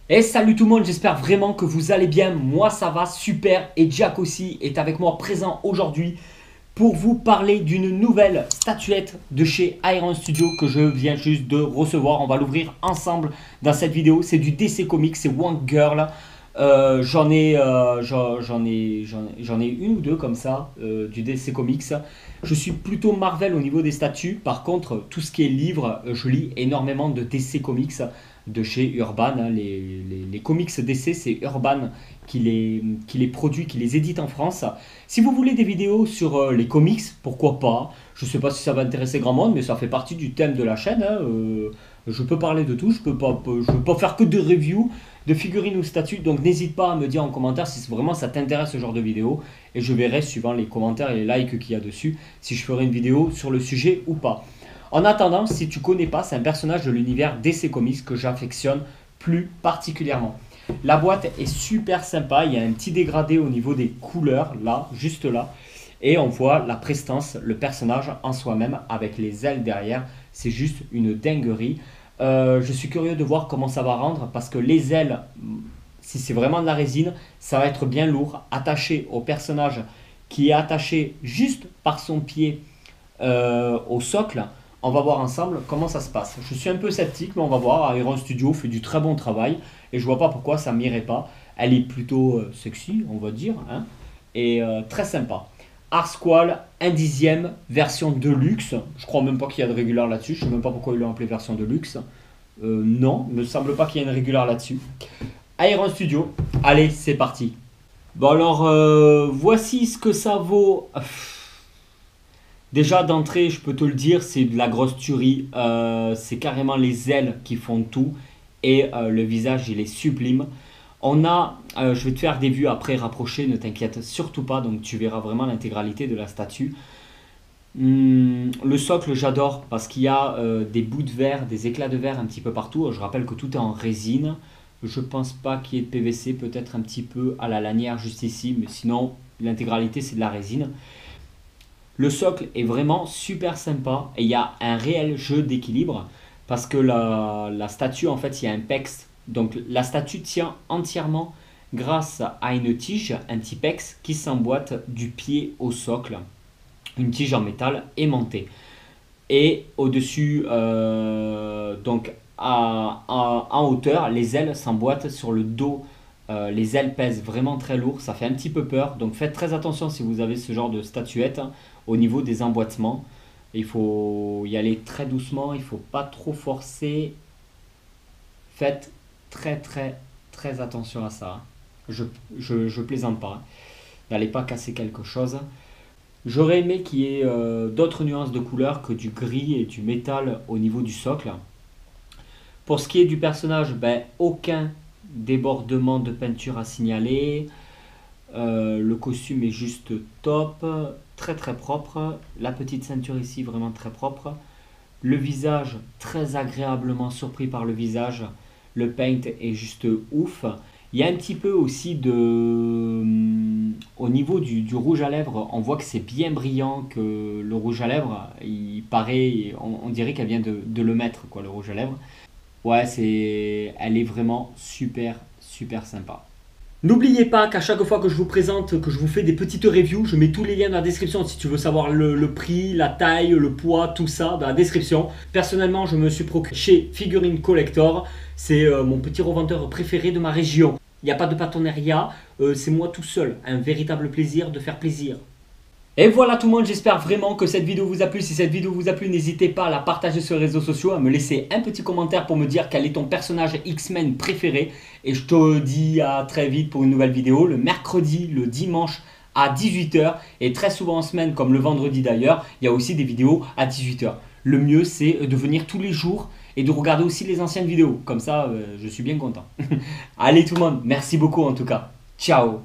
Et salut tout le monde, j'espère vraiment que vous allez bien. Moi ça va super et Jack aussi est avec moi présent aujourd'hui pour vous parler d'une nouvelle statuette de chez Iron Studio que je viens juste de recevoir. On va l'ouvrir ensemble dans cette vidéo. C'est du DC Comics, c'est One Girl. J'en ai une ou deux comme ça du DC Comics. Je suis plutôt Marvel au niveau des statues. Par contre, tout ce qui est livre, je lis énormément de DC Comics de chez Urban. Hein. Les comics DC, c'est Urban qui les produit, qui les édite en France. Si vous voulez des vidéos sur les comics, pourquoi pas. Je ne sais pas si ça va intéresser grand monde, mais ça fait partie du thème de la chaîne. Hein. Je peux parler de tout, je peux pas faire que de reviews de figurines ou statues. Donc n'hésite pas à me dire en commentaire si vraiment ça t'intéresse ce genre de vidéo. Et je verrai, suivant les commentaires et les likes qu'il y a dessus, si je ferai une vidéo sur le sujet ou pas. En attendant, si tu connais pas, c'est un personnage de l'univers DC Comics que j'affectionne plus particulièrement. La boîte est super sympa, il y a un petit dégradé au niveau des couleurs, là, juste là. Et on voit la prestance, le personnage en soi-même avec les ailes derrière. C'est juste une dinguerie. Je suis curieux de voir comment ça va rendre parce que les ailes, si c'est vraiment de la résine, ça va être bien lourd, attaché au personnage qui est attaché juste par son pied au socle. On va voir ensemble comment ça se passe. Je suis un peu sceptique, mais on va voir. Iron Studio fait du très bon travail et je vois pas pourquoi ça m'irait pas. Elle est plutôt sexy, on va dire, hein, et très sympa. Arsquale, 1/10 version Deluxe. Je crois même pas qu'il y a de régular là-dessus. Je sais même pas pourquoi ils l'ont appelé version Deluxe. Non, il me semble pas qu'il y ait une régular là-dessus. Iron Studio, allez, c'est parti. Bon alors, voici ce que ça vaut. Déjà d'entrée, je peux te le dire, c'est de la grosse tuerie. C'est carrément les ailes qui font tout. Et le visage, il est sublime. Je vais te faire des vues après rapprochées, ne t'inquiète surtout pas. Donc tu verras vraiment l'intégralité de la statue. Le socle, j'adore parce qu'il y a des bouts de verre, des éclats de verre un petit peu partout. Je rappelle que tout est en résine. Je pense pas qu'il y ait de PVC, peut-être un petit peu à la lanière juste ici. Mais sinon, l'intégralité, c'est de la résine. Le socle est vraiment super sympa et il y a un réel jeu d'équilibre parce que la statue, en fait, il y a un pex. Donc la statue tient entièrement grâce à une tige, un petit pex qui s'emboîte du pied au socle. Une tige en métal aimantée. Et au-dessus, donc en hauteur, les ailes s'emboîtent sur le dos. Les ailes pèsent vraiment très lourd, ça fait un petit peu peur. Donc faites très attention si vous avez ce genre de statuette hein, au niveau des emboîtements. Il faut y aller très doucement, il ne faut pas trop forcer. Faites très attention à ça. Je plaisante pas. N'allez pas casser quelque chose. J'aurais aimé qu'il y ait d'autres nuances de couleurs que du gris et du métal au niveau du socle. Pour ce qui est du personnage, ben, aucun débordement de peinture à signaler. Le costume est juste top, très propre. La petite ceinture ici, vraiment très propre. Le visage, très agréablement surpris par le visage. Le paint est juste ouf. Il y a un petit peu aussi au niveau du rouge à lèvres, on voit que c'est bien brillant, que le rouge à lèvres, il paraît, on dirait qu'elle vient de le mettre, quoi, le rouge à lèvres. Ouais, elle est vraiment super sympa. N'oubliez pas qu'à chaque fois que je vous présente, que je vous fais des petites reviews, je mets tous les liens dans la description si tu veux savoir le prix, la taille, le poids, tout ça dans la description. Personnellement, je me suis procuré chez Figurine Collector. C'est mon petit revendeur préféré de ma région. Il n'y a pas de partenariat, c'est moi tout seul. Un véritable plaisir de faire plaisir. Et voilà tout le monde, j'espère vraiment que cette vidéo vous a plu. Si cette vidéo vous a plu, n'hésitez pas à la partager sur les réseaux sociaux, à me laisser un petit commentaire pour me dire quel est ton personnage X-Men préféré. Et je te dis à très vite pour une nouvelle vidéo, le mercredi, le dimanche à 18 h. Et très souvent en semaine, comme le vendredi d'ailleurs, il y a aussi des vidéos à 18 h. Le mieux, c'est de venir tous les jours et de regarder aussi les anciennes vidéos. Comme ça, je suis bien content. Allez tout le monde, merci beaucoup en tout cas. Ciao.